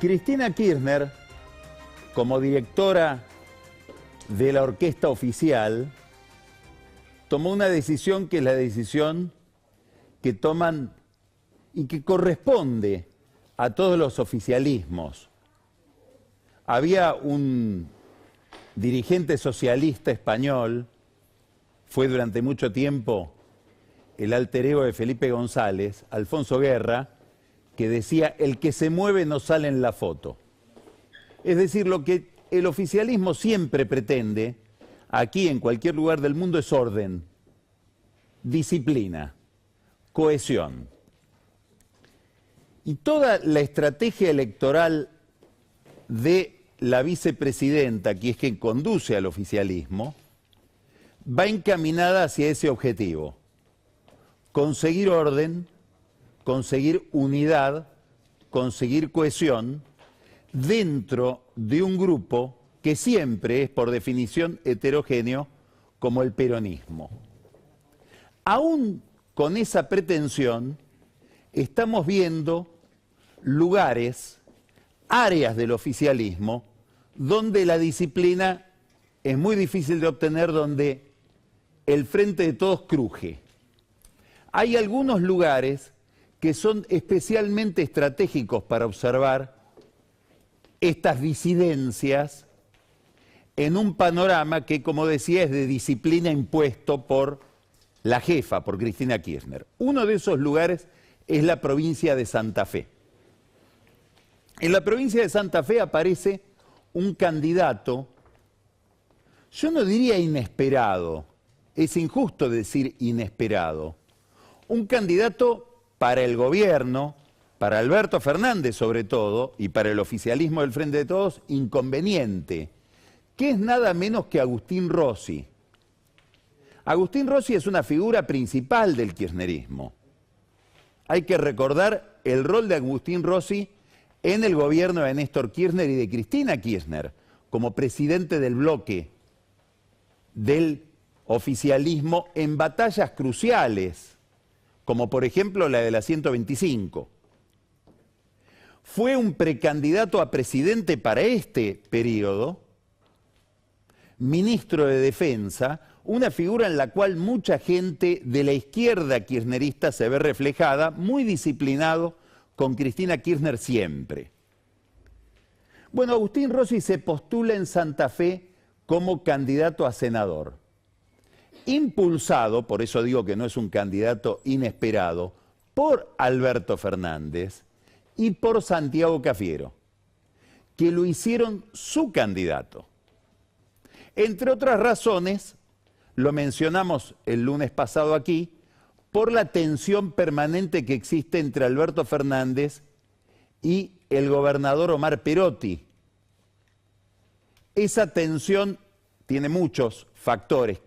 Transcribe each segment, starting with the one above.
Cristina Kirchner, como directora de la orquesta oficial, tomó una decisión que es la decisión que toman y que corresponde a todos los oficialismos. Había un dirigente socialista español, fue durante mucho tiempo el alter ego de Felipe González, Alfonso Guerra, que decía: el que se mueve no sale en la foto. Es decir, lo que el oficialismo siempre pretende, aquí en cualquier lugar del mundo, es orden, disciplina, cohesión. Y toda la estrategia electoral de la vicepresidenta, que es quien conduce al oficialismo, va encaminada hacia ese objetivo: conseguir orden, conseguir unidad, conseguir cohesión dentro de un grupo que siempre es, por definición, heterogéneo, como el peronismo. Aún con esa pretensión, estamos viendo lugares, áreas del oficialismo, donde la disciplina es muy difícil de obtener, donde el frente de todos cruje. Hay algunos lugares que son especialmente estratégicos para observar estas disidencias en un panorama que, como decía, es de disciplina impuesto por la jefa, por Cristina Kirchner. Uno de esos lugares es la provincia de Santa Fe. En la provincia de Santa Fe aparece un candidato, yo no diría inesperado, es injusto decir inesperado, un candidato para el gobierno, para Alberto Fernández sobre todo, y para el oficialismo del Frente de Todos, inconveniente, que es nada menos que Agustín Rossi. Agustín Rossi es una figura principal del kirchnerismo. Hay que recordar el rol de Agustín Rossi en el gobierno de Néstor Kirchner y de Cristina Kirchner, como presidente del bloque del oficialismo en batallas cruciales, como por ejemplo la de la 125. Fue un precandidato a presidente para este periodo, ministro de Defensa, una figura en la cual mucha gente de la izquierda kirchnerista se ve reflejada, muy disciplinado con Cristina Kirchner siempre. Bueno, Agustín Rossi se postula en Santa Fe como candidato a senador, impulsado, por eso digo que no es un candidato inesperado, por Alberto Fernández y por Santiago Cafiero, que lo hicieron su candidato. Entre otras razones, lo mencionamos el lunes pasado aquí, por la tensión permanente que existe entre Alberto Fernández y el gobernador Omar Perotti. Esa tensión tiene muchos factores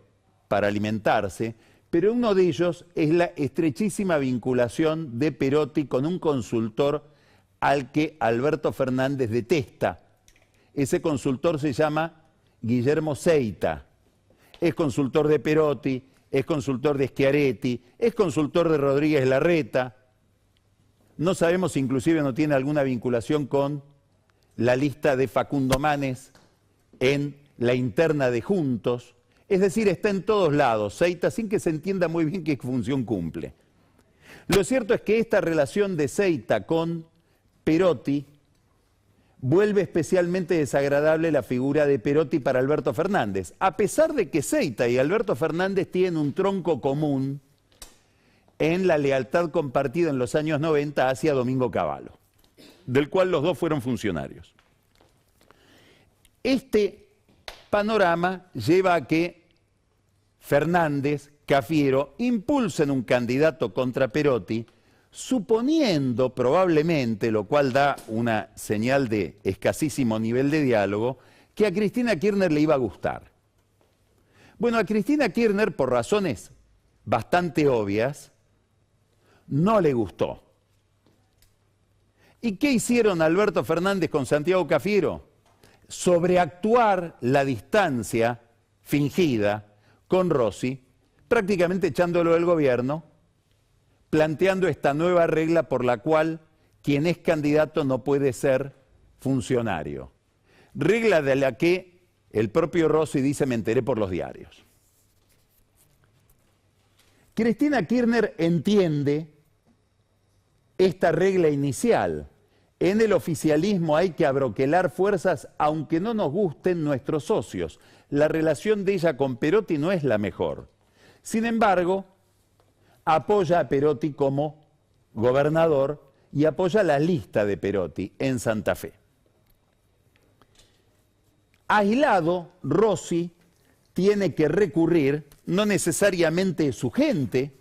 para alimentarse, pero uno de ellos es la estrechísima vinculación de Perotti con un consultor al que Alberto Fernández detesta. Ese consultor se llama Guillermo Seita. Es consultor de Perotti, es consultor de Schiaretti, es consultor de Rodríguez Larreta. No sabemos si inclusive no tiene alguna vinculación con la lista de Facundo Manes en la interna de Juntos. Es decir, está en todos lados, Seita, sin que se entienda muy bien qué función cumple. Lo cierto es que esta relación de Seita con Perotti vuelve especialmente desagradable la figura de Perotti para Alberto Fernández, a pesar de que Seita y Alberto Fernández tienen un tronco común en la lealtad compartida en los años 90 hacia Domingo Cavallo, del cual los dos fueron funcionarios. Este panorama lleva a que Fernández, Cafiero, impulsen un candidato contra Perotti, suponiendo probablemente, lo cual da una señal de escasísimo nivel de diálogo, que a Cristina Kirchner le iba a gustar. Bueno, a Cristina Kirchner, por razones bastante obvias, no le gustó. ¿Y qué hicieron Alberto Fernández con Santiago Cafiero? Sobreactuar la distancia fingida con Rossi, prácticamente echándolo del gobierno, planteando esta nueva regla por la cual quien es candidato no puede ser funcionario. Regla de la que el propio Rossi dice: me enteré por los diarios. Cristina Kirchner entiende esta regla inicial. En el oficialismo hay que abroquelar fuerzas aunque no nos gusten nuestros socios. La relación de ella con Perotti no es la mejor. Sin embargo, apoya a Perotti como gobernador y apoya la lista de Perotti en Santa Fe. Aislado, Rossi tiene que recurrir, no necesariamente su gente,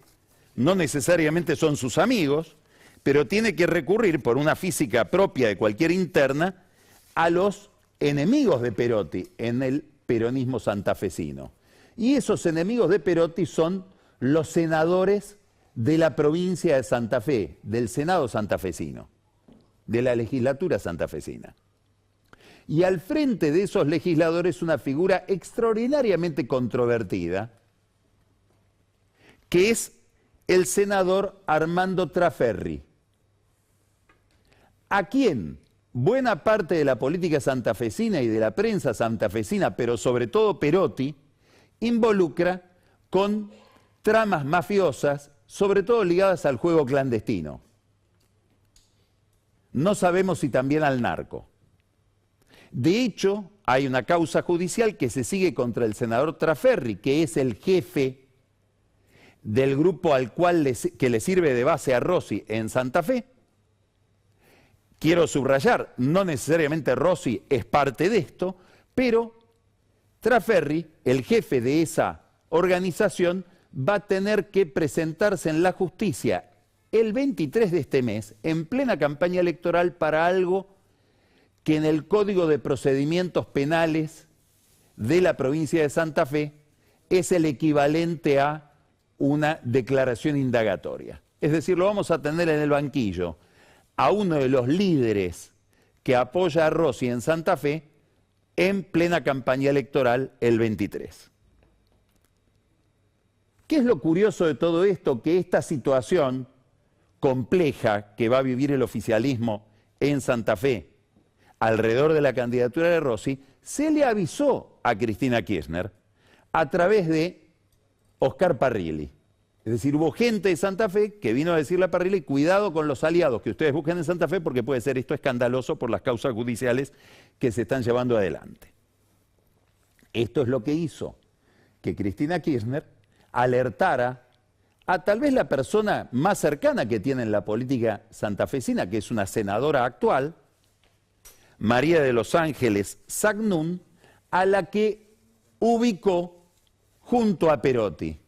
no necesariamente son sus amigos, pero tiene que recurrir, por una física propia de cualquier interna, a los enemigos de Perotti en el peronismo santafesino. Y esos enemigos de Perotti son los senadores de la provincia de Santa Fe, del Senado santafesino, de la legislatura santafesina. Y al frente de esos legisladores una figura extraordinariamente controvertida, que es el senador Armando Traferri, a quien buena parte de la política santafesina y de la prensa santafesina, pero sobre todo Perotti, involucra con tramas mafiosas, sobre todo ligadas al juego clandestino. No sabemos si también al narco. De hecho, hay una causa judicial que se sigue contra el senador Traferri, que es el jefe del grupo al cual que le sirve de base a Rossi en Santa Fe. Quiero subrayar, no necesariamente Rossi es parte de esto, pero Traferri, el jefe de esa organización, va a tener que presentarse en la justicia el 23 de este mes, en plena campaña electoral, para algo que en el Código de Procedimientos Penales de la provincia de Santa Fe es el equivalente a una declaración indagatoria. Es decir, lo vamos a tener en el banquillo a uno de los líderes que apoya a Rossi en Santa Fe en plena campaña electoral el 23. ¿Qué es lo curioso de todo esto? Que esta situación compleja que va a vivir el oficialismo en Santa Fe alrededor de la candidatura de Rossi se le avisó a Cristina Kirchner a través de Oscar Parrilli. Es decir, hubo gente de Santa Fe que vino a decirle a Parrilli: cuidado con los aliados que ustedes busquen en Santa Fe, porque puede ser esto escandaloso por las causas judiciales que se están llevando adelante. Esto es lo que hizo que Cristina Kirchner alertara a tal vez la persona más cercana que tiene en la política santafesina, que es una senadora actual, María de los Ángeles Sagnún, a la que ubicó junto a Perotti.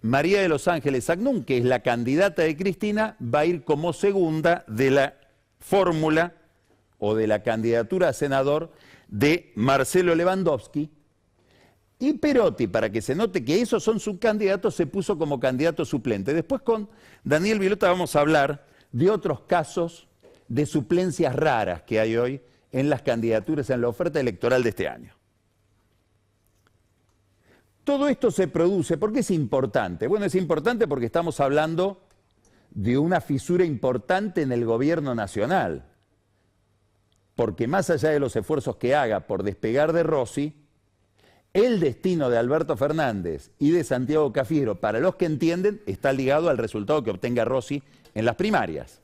María de los Ángeles Sagnún, que es la candidata de Cristina, va a ir como segunda de la fórmula o de la candidatura a senador de Marcelo Lewandowski. Y Perotti, para que se note que esos son sus candidatos, se puso como candidato suplente. Después con Daniel Vilota vamos a hablar de otros casos de suplencias raras que hay hoy en las candidaturas, en la oferta electoral de este año. Todo esto se produce, ¿por qué es importante? Bueno, es importante porque estamos hablando de una fisura importante en el gobierno nacional. Porque más allá de los esfuerzos que haga por despegar de Rossi, el destino de Alberto Fernández y de Santiago Cafiero, para los que entienden, está ligado al resultado que obtenga Rossi en las primarias.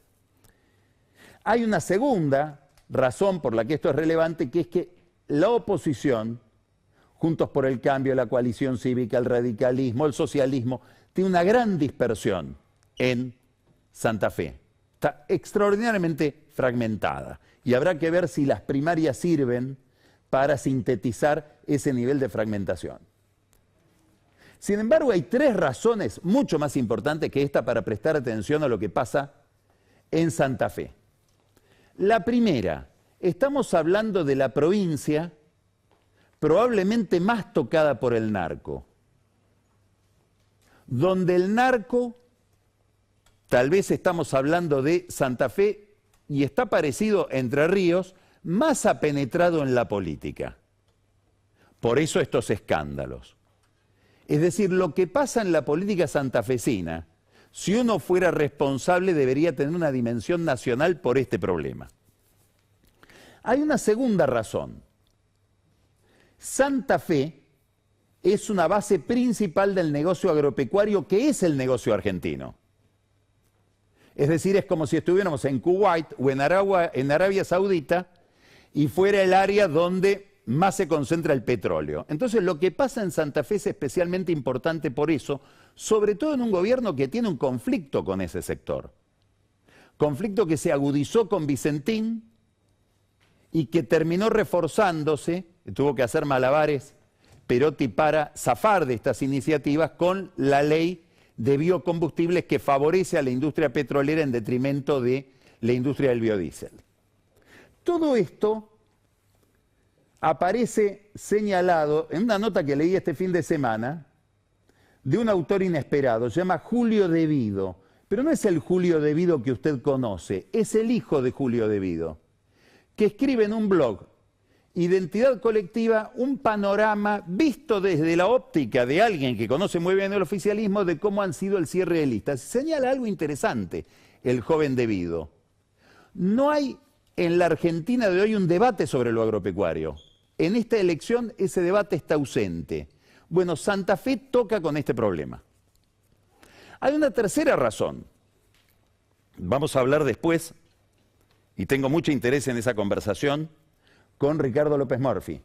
Hay una segunda razón por la que esto es relevante, que es que la oposición, Juntos por el Cambio, la coalición cívica, el radicalismo, el socialismo, tiene una gran dispersión en Santa Fe. Está extraordinariamente fragmentada y habrá que ver si las primarias sirven para sintetizar ese nivel de fragmentación. Sin embargo, hay tres razones mucho más importantes que esta para prestar atención a lo que pasa en Santa Fe. La primera, estamos hablando de la provincia probablemente más tocada por el narco, donde el narco, tal vez estamos hablando de Santa Fe, y está parecido Entre Ríos, más apenetrado en la política. Por eso estos escándalos. Es decir, lo que pasa en la política santafesina, si uno fuera responsable, debería tener una dimensión nacional por este problema. Hay una segunda razón. Santa Fe es una base principal del negocio agropecuario, que es el negocio argentino. Es decir, es como si estuviéramos en Kuwait o en Arabia Saudita y fuera el área donde más se concentra el petróleo. Entonces, lo que pasa en Santa Fe es especialmente importante por eso, sobre todo en un gobierno que tiene un conflicto con ese sector. Conflicto que se agudizó con Vicentín y que terminó reforzándose, tuvo que hacer malabares Perotti para zafar de estas iniciativas con la ley de biocombustibles que favorece a la industria petrolera en detrimento de la industria del biodiesel. Todo esto aparece señalado en una nota que leí este fin de semana de un autor inesperado, se llama Julio De Vido, pero no es el Julio De Vido que usted conoce, es el hijo de Julio De Vido, que escribe en un blog, Identidad Colectiva, un panorama visto desde la óptica de alguien que conoce muy bien el oficialismo de cómo han sido el cierre de listas. Señala algo interesante el joven De Vido. No hay en la Argentina de hoy un debate sobre lo agropecuario. En esta elección ese debate está ausente. Bueno, Santa Fe toca con este problema. Hay una tercera razón. Vamos a hablar después, y tengo mucho interés en esa conversación, con Ricardo López Murphy.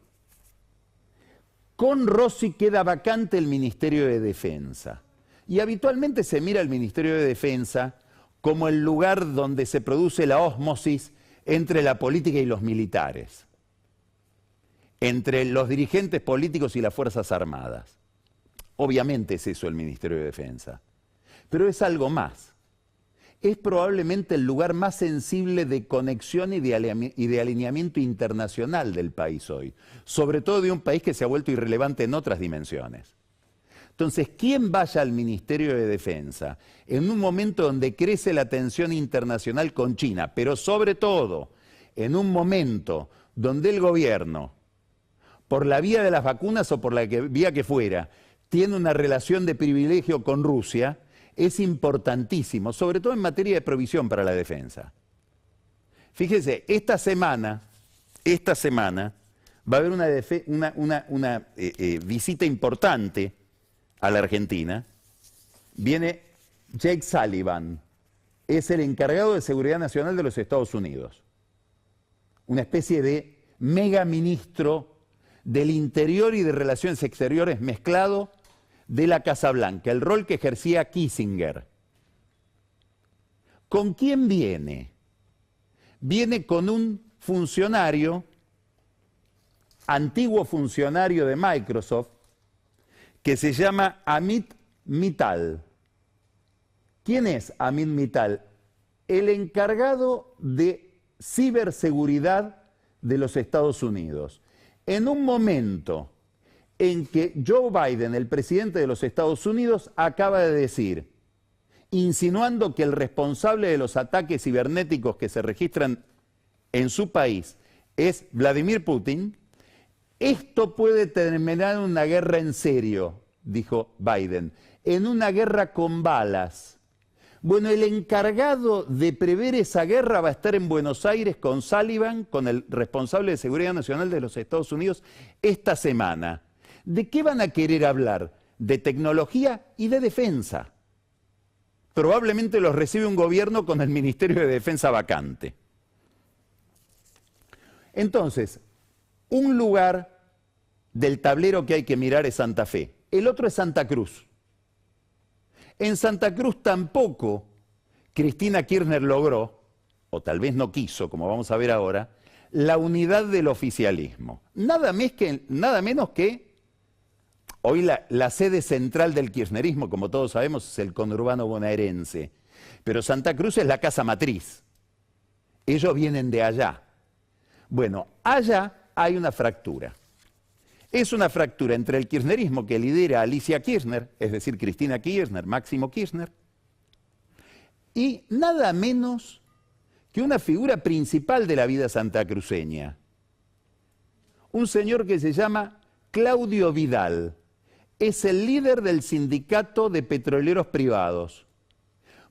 Con Rossi queda vacante el Ministerio de Defensa. Y habitualmente se mira el Ministerio de Defensa como el lugar donde se produce la ósmosis entre la política y los militares, entre los dirigentes políticos y las Fuerzas Armadas. Obviamente es eso el Ministerio de Defensa, pero es algo más. Es probablemente el lugar más sensible de conexión y de alineamiento internacional del país hoy, sobre todo de un país que se ha vuelto irrelevante en otras dimensiones. Entonces, ¿quién vaya al Ministerio de Defensa en un momento donde crece la tensión internacional con China, pero sobre todo en un momento donde el gobierno, por la vía de las vacunas o por la vía que fuera, tiene una relación de privilegio con Rusia? Es importantísimo, sobre todo en materia de provisión para la defensa. Fíjese, esta semana va a haber una visita importante a la Argentina. Viene Jake Sullivan, es el encargado de Seguridad Nacional de los Estados Unidos. Una especie de mega ministro del Interior y de Relaciones Exteriores mezclado de la Casa Blanca, el rol que ejercía Kissinger. ¿Con quién viene? Viene con un funcionario, antiguo funcionario de Microsoft, que se llama Amit Mittal. ¿Quién es Amit Mittal? El encargado de ciberseguridad de los Estados Unidos. En un momento en que Joe Biden, el presidente de los Estados Unidos, acaba de decir, insinuando que el responsable de los ataques cibernéticos que se registran en su país es Vladimir Putin, esto puede terminar en una guerra en serio, dijo Biden, en una guerra con balas. Bueno, el encargado de prever esa guerra va a estar en Buenos Aires con Sullivan, con el responsable de Seguridad Nacional de los Estados Unidos, esta semana. ¿De qué van a querer hablar? De tecnología y de defensa. Probablemente los recibe un gobierno con el Ministerio de Defensa vacante. Entonces, un lugar del tablero que hay que mirar es Santa Fe. El otro es Santa Cruz. En Santa Cruz tampoco Cristina Kirchner logró, o tal vez no quiso, como vamos a ver ahora, la unidad del oficialismo. Nada menos que hoy la sede central del kirchnerismo, como todos sabemos, es el conurbano bonaerense. Pero Santa Cruz es la casa matriz. Ellos vienen de allá. Bueno, allá hay una fractura. Es una fractura entre el kirchnerismo que lidera Alicia Kirchner, es decir, Cristina Kirchner, Máximo Kirchner, y nada menos que una figura principal de la vida santacruceña. Un señor que se llama Claudio Vidal. Es el líder del sindicato de petroleros privados.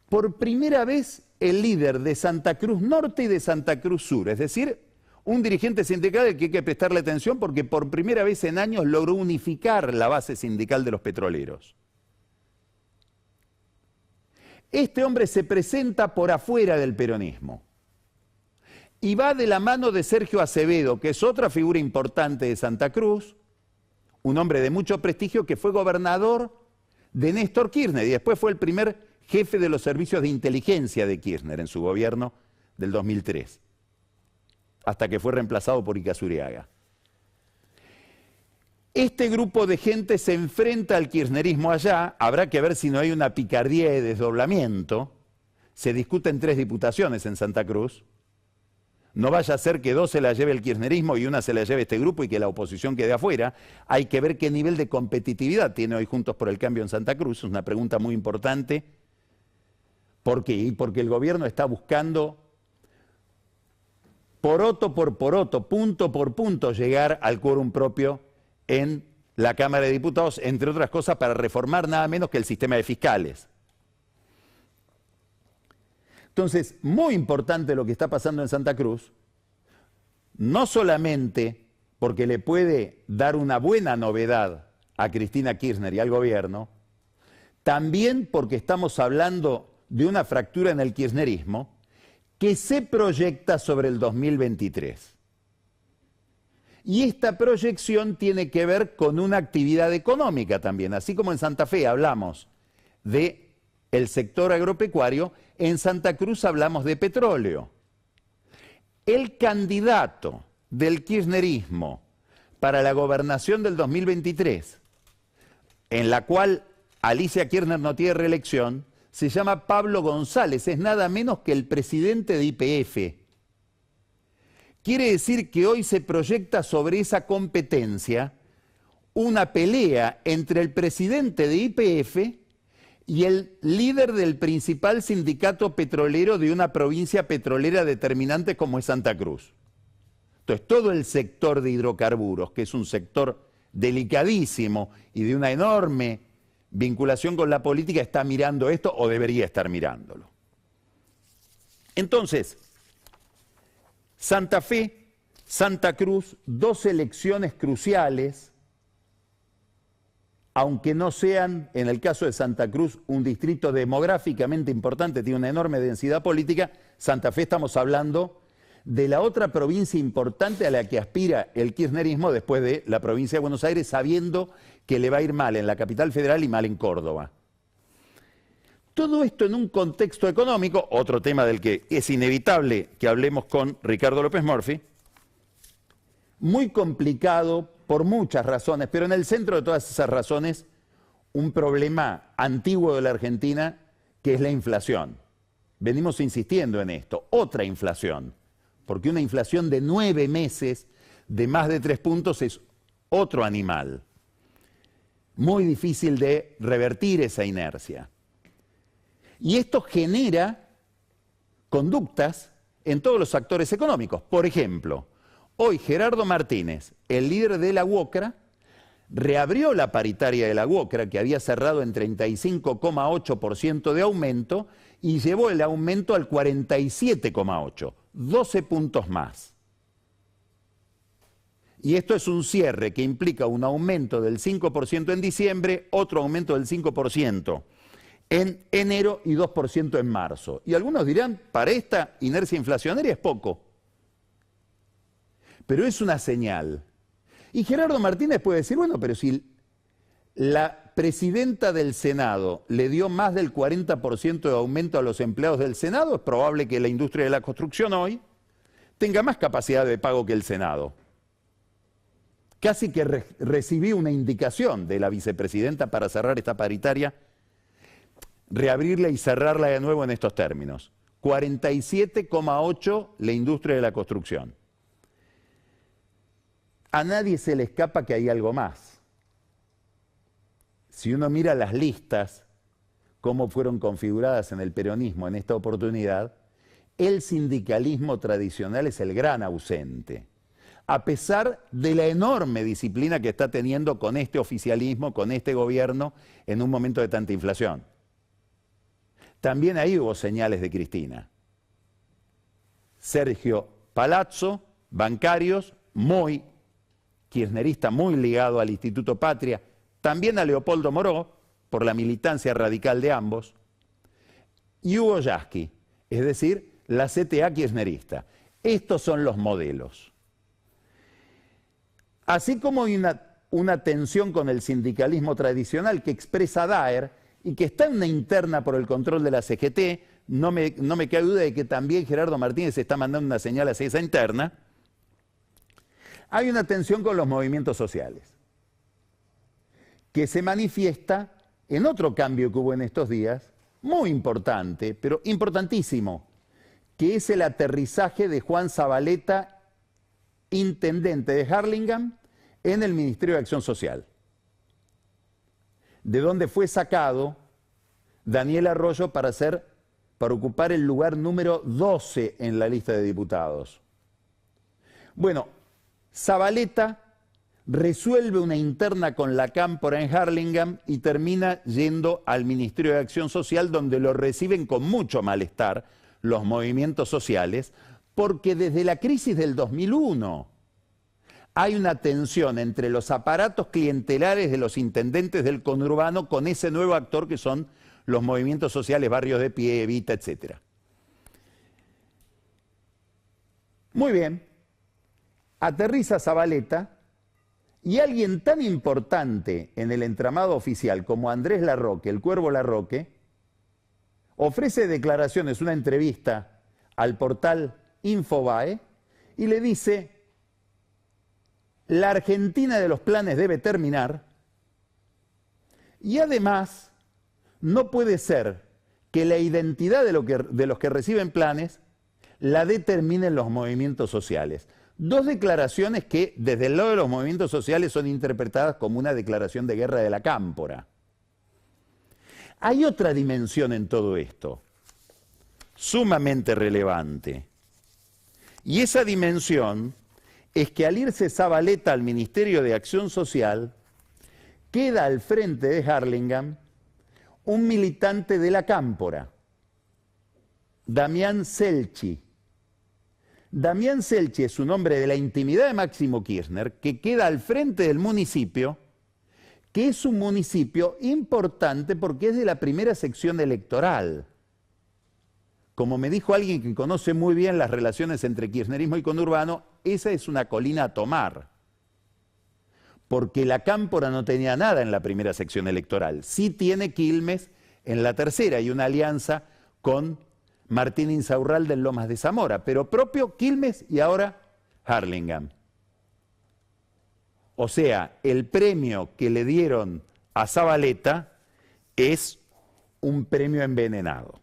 Por primera vez, el líder de Santa Cruz Norte y de Santa Cruz Sur, es decir, Un dirigente sindical al que hay que prestarle atención porque por primera vez en años logró unificar la base sindical de los petroleros. Este hombre se presenta por afuera del peronismo y va de la mano de Sergio Acevedo, que es otra figura importante de Santa Cruz, un hombre de mucho prestigio que fue gobernador de Néstor Kirchner y después fue el primer jefe de los servicios de inteligencia de Kirchner en su gobierno del 2003, hasta que fue reemplazado por Icazuriaga. Este grupo de gente se enfrenta al kirchnerismo allá, habrá que ver si no hay una picardía de desdoblamiento, se discuten 3 diputaciones en Santa Cruz, no vaya a ser que 2 se la lleve el kirchnerismo y 1 se la lleve este grupo y que la oposición quede afuera. Hay que ver qué nivel de competitividad tiene hoy Juntos por el Cambio en Santa Cruz, es una pregunta muy importante. ¿Por qué? Y porque el gobierno está buscando poroto por poroto, punto por punto, llegar al quórum propio en la Cámara de Diputados, entre otras cosas para reformar nada menos que el sistema de fiscales. Entonces, muy importante lo que está pasando en Santa Cruz, no solamente porque le puede dar una buena novedad a Cristina Kirchner y al gobierno, también porque estamos hablando de una fractura en el kirchnerismo que se proyecta sobre el 2023. Y esta proyección tiene que ver con una actividad económica también. Así como en Santa Fe hablamos del sector agropecuario, en Santa Cruz hablamos de petróleo. El candidato del kirchnerismo para la gobernación del 2023, en la cual Alicia Kirchner no tiene reelección, se llama Pablo González, es nada menos que el presidente de YPF. Quiere decir que hoy se proyecta sobre esa competencia una pelea entre el presidente de YPF y el líder del principal sindicato petrolero de una provincia petrolera determinante como es Santa Cruz. Entonces, todo el sector de hidrocarburos, que es un sector delicadísimo y de una enorme vinculación con la política, está mirando esto o debería estar mirándolo. Entonces, Santa Fe, Santa Cruz, 2 elecciones cruciales, aunque no sean, en el caso de Santa Cruz, un distrito demográficamente importante, tiene una enorme densidad política. Santa Fe estamos hablando de la otra provincia importante a la que aspira el kirchnerismo después de la provincia de Buenos Aires, sabiendo que le va a ir mal en la capital federal y mal en Córdoba. Todo esto en un contexto económico, otro tema del que es inevitable que hablemos con Ricardo López Murphy, muy complicado por muchas razones, pero en el centro de todas esas razones, un problema antiguo de la Argentina, que es la inflación. Venimos insistiendo en esto, otra inflación, porque una inflación de 9 meses de más de 3 puntos es otro animal. Muy difícil de revertir esa inercia. Y esto genera conductas en todos los actores económicos. Por ejemplo, hoy Gerardo Martínez, el líder de la UOCRA, reabrió la paritaria de la UOCRA, que había cerrado en 35,8% de aumento, y llevó el aumento al 47,8%, 12 puntos más. Y esto es un cierre que implica un aumento del 5% en diciembre, otro aumento del 5% en enero y 2% en marzo. Y algunos dirán, para esta inercia inflacionaria es poco. Pero es una señal. Y Gerardo Martínez puede decir, bueno, pero si la presidenta del Senado le dio más del 40% de aumento a los empleados del Senado, es probable que la industria de la construcción hoy tenga más capacidad de pago que el Senado. Casi que recibí una indicación de la vicepresidenta para cerrar esta paritaria, reabrirla y cerrarla de nuevo en estos términos. 47,8% la industria de la construcción. A nadie se le escapa que hay algo más. Si uno mira las listas, cómo fueron configuradas en el peronismo en esta oportunidad, el sindicalismo tradicional es el gran ausente. A pesar de la enorme disciplina que está teniendo con este oficialismo, con este gobierno, en un momento de tanta inflación. También ahí hubo señales de Cristina. Sergio Palazzo bancarios, muy kirchnerista, muy ligado al Instituto Patria, también a Leopoldo Moró, por la militancia radical de ambos, y Hugo Yasky, es decir, la CTA kirchnerista. Estos son los modelos. Así como hay una tensión con el sindicalismo tradicional que expresa Daer y que está en una interna por el control de la CGT, no me cabe duda de que también Gerardo Martínez está mandando una señal hacia esa interna. Hay una tensión con los movimientos sociales, que se manifiesta en otro cambio que hubo en estos días, muy importante, pero importantísimo, que es el aterrizaje de Juan Zabaleta, intendente de Harlingen, en el Ministerio de Acción Social, de donde fue sacado Daniel Arroyo para ocupar el lugar número 12 en la lista de diputados. Bueno, Zabaleta resuelve una interna con la Cámpora en Harlingen y termina yendo al Ministerio de Acción Social, donde lo reciben con mucho malestar los movimientos sociales, porque desde la crisis del 2001 hay una tensión entre los aparatos clientelares de los intendentes del conurbano con ese nuevo actor que son los movimientos sociales, Barrios de Pie, Evita, etc. Muy bien, aterriza Zabaleta y alguien tan importante en el entramado oficial como Andrés Larroque, el Cuervo Larroque, ofrece declaraciones, una entrevista al portal Infobae y le dice: la Argentina de los planes debe terminar y además no puede ser que la identidad de los que reciben planes la determinen los movimientos sociales. Dos declaraciones que desde el lado de los movimientos sociales son interpretadas como una declaración de guerra de la Cámpora. Hay otra dimensión en todo esto, sumamente relevante, y esa dimensión es que al irse Zabaleta al Ministerio de Acción Social, queda al frente de Harlingen un militante de la Cámpora, Damián Selchi. Damián Selchi es un hombre de la intimidad de Máximo Kirchner que queda al frente del municipio, que es un municipio importante porque es de la primera sección electoral. Como me dijo alguien que conoce muy bien las relaciones entre kirchnerismo y conurbano, esa es una colina a tomar. Porque la Cámpora no tenía nada en la primera sección electoral. Sí tiene Quilmes en la tercera y una alianza con Martín Insaurralde en Lomas de Zamora, pero propio Quilmes y ahora Harlingen. O sea, el premio que le dieron a Zabaleta es un premio envenenado.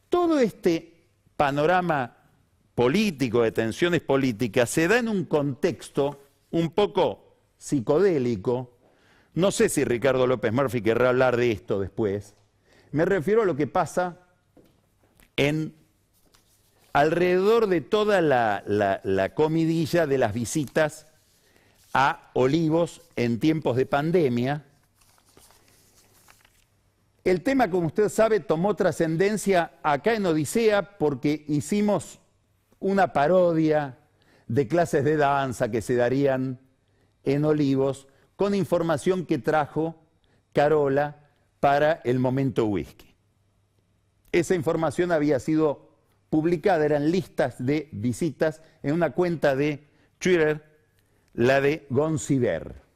Todo este panorama político, de tensiones políticas, se da en un contexto un poco psicodélico. No sé si Ricardo López Murphy querrá hablar de esto después. Me refiero a lo que pasa alrededor de toda la comidilla de las visitas a Olivos en tiempos de pandemia. El tema, como usted sabe, tomó trascendencia acá en Odisea porque hicimos una parodia de clases de danza que se darían en Olivos con información que trajo Carola para el Momento Whisky. Esa información había sido publicada, eran listas de visitas en una cuenta de Twitter, la de Gonciber.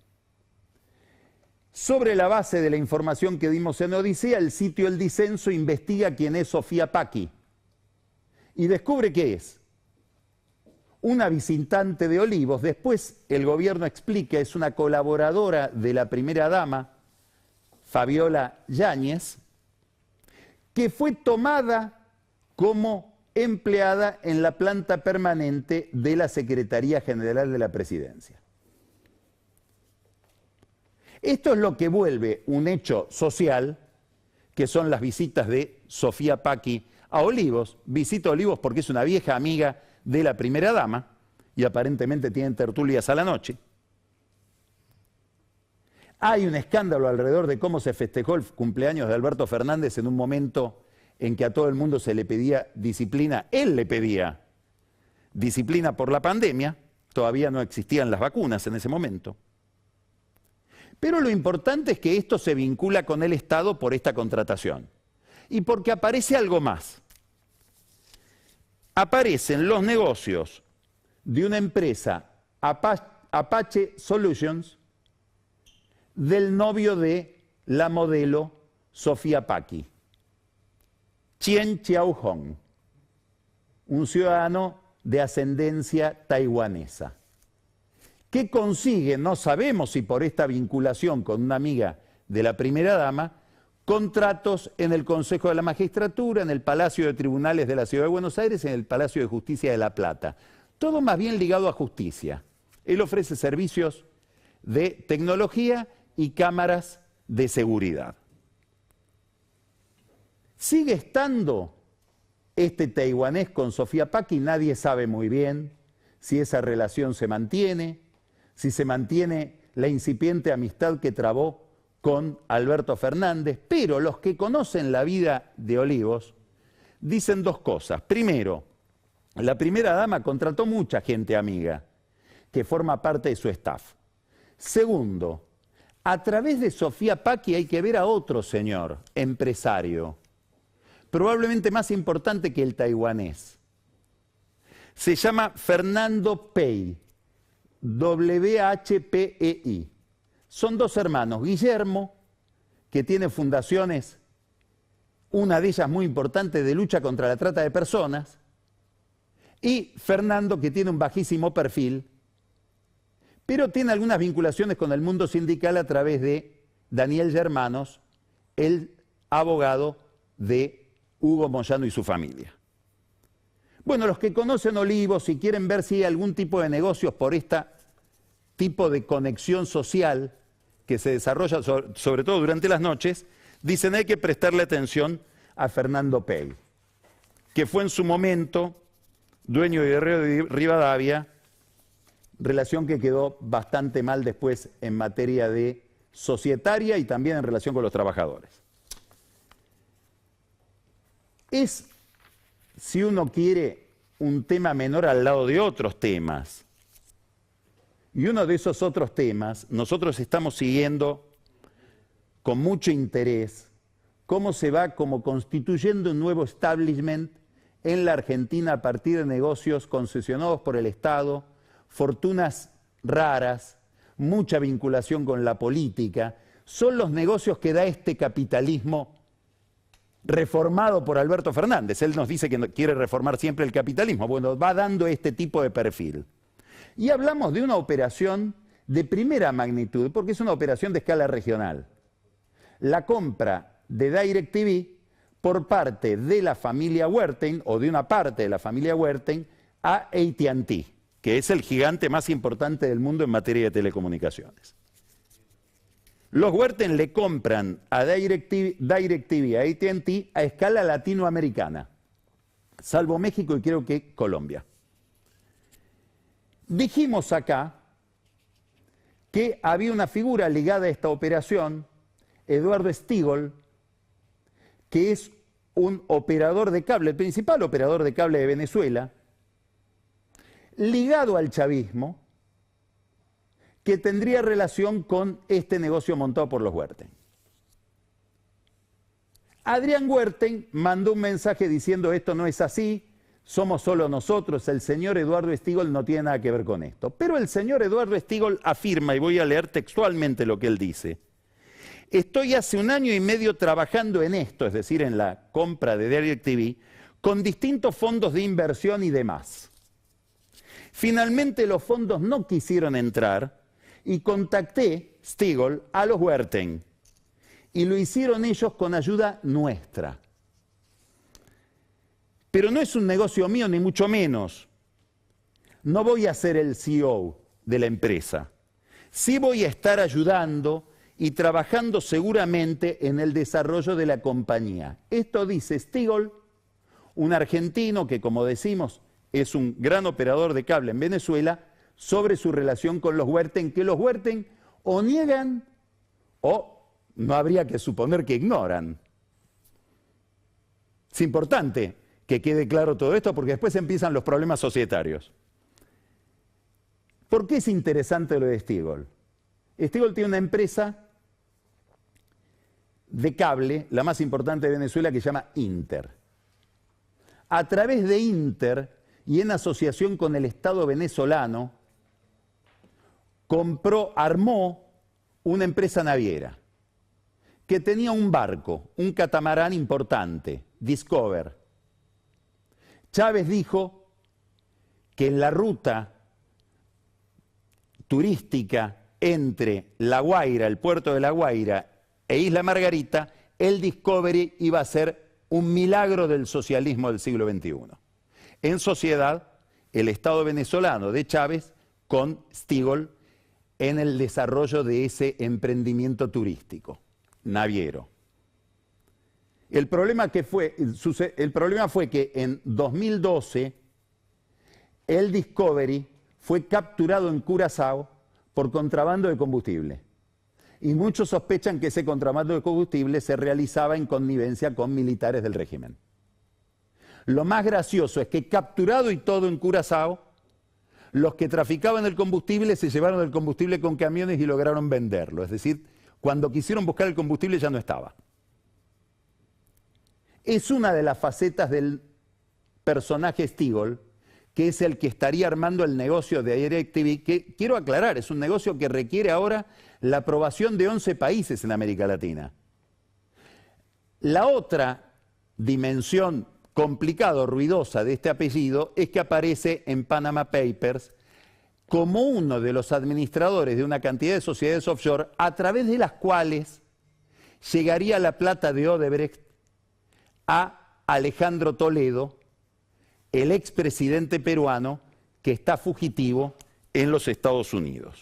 Sobre la base de la información que dimos en Odisea, el sitio El Disenso investiga quién es Sofía Paqui y descubre que es una visitante de Olivos. Después el gobierno explica, es una colaboradora de la primera dama, Fabiola Yáñez, que fue tomada como empleada en la planta permanente de la Secretaría General de la Presidencia. Esto es lo que vuelve un hecho social, que son las visitas de Sofía Paqui a Olivos. Visita a Olivos porque es una vieja amiga de la primera dama y aparentemente tienen tertulias a la noche. Hay un escándalo alrededor de cómo se festejó el cumpleaños de Alberto Fernández en un momento en que a todo el mundo se le pedía disciplina. Él le pedía disciplina por la pandemia, todavía no existían las vacunas en ese momento. Pero lo importante es que esto se vincula con el Estado por esta contratación. Y porque aparece algo más. Aparecen los negocios de una empresa Apache Solutions del novio de la modelo Sofía Paqui, Chien Chiao-hong, un ciudadano de ascendencia taiwanesa, que consigue, no sabemos si por esta vinculación con una amiga de la primera dama, contratos en el Consejo de la Magistratura, en el Palacio de Tribunales de la Ciudad de Buenos Aires, en el Palacio de Justicia de La Plata. Todo más bien ligado a justicia. Él ofrece servicios de tecnología y cámaras de seguridad. Sigue estando este taiwanés con Sofía Paqui, nadie sabe muy bien si esa relación se mantiene, si se mantiene la incipiente amistad que trabó con Alberto Fernández, pero los que conocen la vida de Olivos dicen dos cosas. Primero, la primera dama contrató mucha gente amiga que forma parte de su staff. Segundo, a través de Sofía Paqui hay que ver a otro señor, empresario, probablemente más importante que el taiwanés. Se llama Fernando Pei, W-H-P-E-I. Son dos hermanos, Guillermo, que tiene fundaciones, una de ellas muy importante de lucha contra la trata de personas, y Fernando, que tiene un bajísimo perfil, pero tiene algunas vinculaciones con el mundo sindical a través de Daniel Germanos, el abogado de Hugo Moyano y su familia. Bueno, los que conocen Olivos, si quieren ver si hay algún tipo de negocios por este tipo de conexión social que se desarrolla sobre todo durante las noches, dicen hay que prestarle atención a Fernando Pei, que fue en su momento dueño de Guerrero de Rivadavia, relación que quedó bastante mal después en materia de societaria y también en relación con los trabajadores. Es, si uno quiere, un tema menor al lado de otros temas. Y uno de esos otros temas, nosotros estamos siguiendo con mucho interés cómo se va como constituyendo un nuevo establishment en la Argentina a partir de negocios concesionados por el Estado, fortunas raras, mucha vinculación con la política. Son los negocios que da este capitalismo reformado por Alberto Fernández. Él nos dice que quiere reformar siempre el capitalismo. Bueno, va dando este tipo de perfil. Y hablamos de una operación de primera magnitud, porque es una operación de escala regional. La compra de DirecTV por parte de la familia Wertheim, o de una parte de la familia Wertheim, a AT&T, que es el gigante más importante del mundo en materia de telecomunicaciones. Los Wertheim le compran a DirecTV, a AT&T, a escala latinoamericana, salvo México y creo que Colombia. Dijimos acá que había una figura ligada a esta operación, Eduardo Stigol, que es un operador de cable, el principal operador de cable de Venezuela, ligado al chavismo, que tendría relación con este negocio montado por los Wertheim. Adrián Wertheim mandó un mensaje diciendo esto no es así, somos solo nosotros, el señor Eduardo Stigol no tiene nada que ver con esto. Pero el señor Eduardo Stigol afirma, y voy a leer textualmente lo que él dice: estoy hace 1 año y medio trabajando en esto, es decir, en la compra de DirecTV, con distintos fondos de inversión y demás. Finalmente los fondos no quisieron entrar y contacté, Stigol, a los Wertheim. Y lo hicieron ellos con ayuda nuestra. Pero no es un negocio mío, ni mucho menos. No voy a ser el CEO de la empresa. Sí voy a estar ayudando y trabajando seguramente en el desarrollo de la compañía. Esto dice Stigol, un argentino que, como decimos, es un gran operador de cable en Venezuela, sobre su relación con los Wertheim, que los Wertheim o niegan o no habría que suponer que ignoran. Es importante que quede claro todo esto, porque después empiezan los problemas societarios. ¿Por qué es interesante lo de Stiegl? Stiegl tiene una empresa de cable, la más importante de Venezuela, que se llama Inter. A través de Inter y en asociación con el Estado venezolano, armó una empresa naviera que tenía un barco, un catamarán importante, Discover. Chávez dijo que en la ruta turística entre La Guaira, el puerto de La Guaira e Isla Margarita, el Discovery iba a ser un milagro del socialismo del siglo XXI. En sociedad, el Estado venezolano de Chávez con Stiegl en el desarrollo de ese emprendimiento turístico, naviero. El problema fue que en 2012 el Discovery fue capturado en Curazao por contrabando de combustible. Y muchos sospechan que ese contrabando de combustible se realizaba en connivencia con militares del régimen. Lo más gracioso es que capturado y todo en Curazao, los que traficaban el combustible se llevaron el combustible con camiones y lograron venderlo. Es decir, cuando quisieron buscar el combustible ya no estaba. Es una de las facetas del personaje Stiegl, que es el que estaría armando el negocio de DirecTV, que quiero aclarar, es un negocio que requiere ahora la aprobación de 11 países en América Latina. La otra dimensión complicada o ruidosa de este apellido es que aparece en Panama Papers como uno de los administradores de una cantidad de sociedades offshore a través de las cuales llegaría la plata de Odebrecht a Alejandro Toledo, el expresidente peruano que está fugitivo en los Estados Unidos.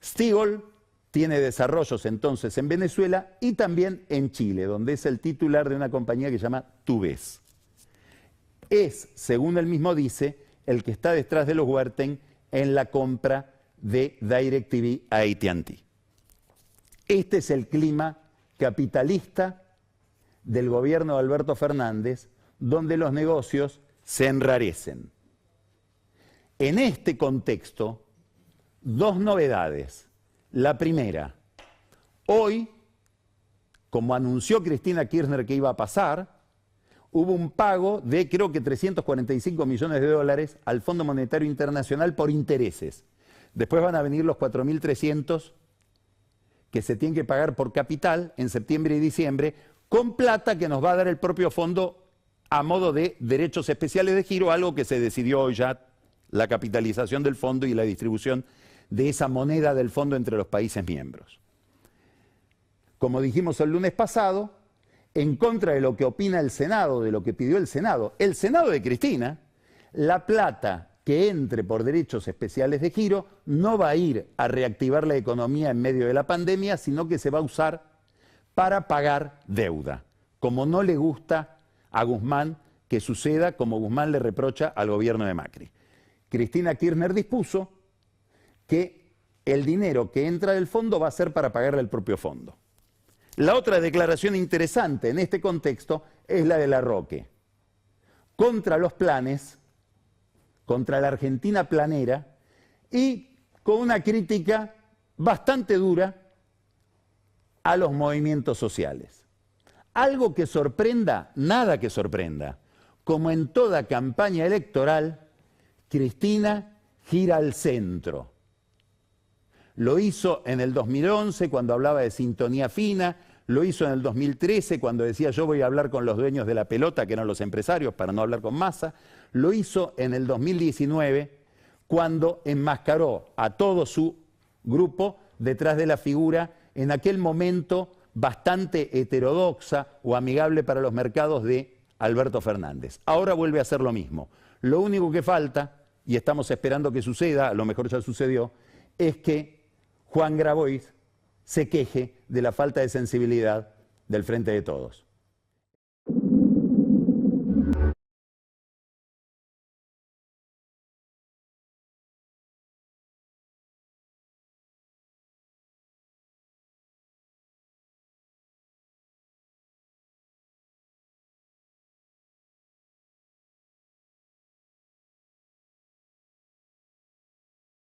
Stiegl tiene desarrollos entonces en Venezuela y también en Chile, donde es el titular de una compañía que se llama Tubes. Es, según él mismo dice, el que está detrás de los Huerten en la compra de DirecTV a AT&T. Este es el clima capitalista del gobierno de Alberto Fernández, donde los negocios se enrarecen. En este contexto, dos novedades. La primera, hoy, como anunció Cristina Kirchner que iba a pasar, hubo un pago de creo que 345 millones de dólares al Fondo Monetario Internacional por intereses. Después van a venir los 4.300 que se tienen que pagar por capital en septiembre y diciembre, con plata que nos va a dar el propio fondo a modo de derechos especiales de giro, algo que se decidió hoy ya, la capitalización del fondo y la distribución de esa moneda del fondo entre los países miembros. Como dijimos el lunes pasado, en contra de lo que opina el Senado, de lo que pidió el Senado de Cristina, la plata que entre por derechos especiales de giro no va a ir a reactivar la economía en medio de la pandemia, sino que se va a usar para pagar deuda, como no le gusta a Guzmán que suceda, como Guzmán le reprocha al gobierno de Macri. Cristina Kirchner dispuso que el dinero que entra del fondo va a ser para pagarle al propio fondo. La otra declaración interesante en este contexto es la de Larroque, contra los planes, contra la Argentina planera y con una crítica bastante dura a los movimientos sociales. Algo que sorprenda, nada que sorprenda. Como en toda campaña electoral, Cristina gira al centro. Lo hizo en el 2011 cuando hablaba de sintonía fina, lo hizo en el 2013 cuando decía yo voy a hablar con los dueños de la pelota, que eran los empresarios, para no hablar con Massa, lo hizo en el 2019 cuando enmascaró a todo su grupo detrás de la figura en aquel momento bastante heterodoxa o amigable para los mercados de Alberto Fernández. Ahora vuelve a hacer lo mismo. Lo único que falta, y estamos esperando que suceda, a lo mejor ya sucedió, es que Juan Grabois se queje de la falta de sensibilidad del Frente de Todos.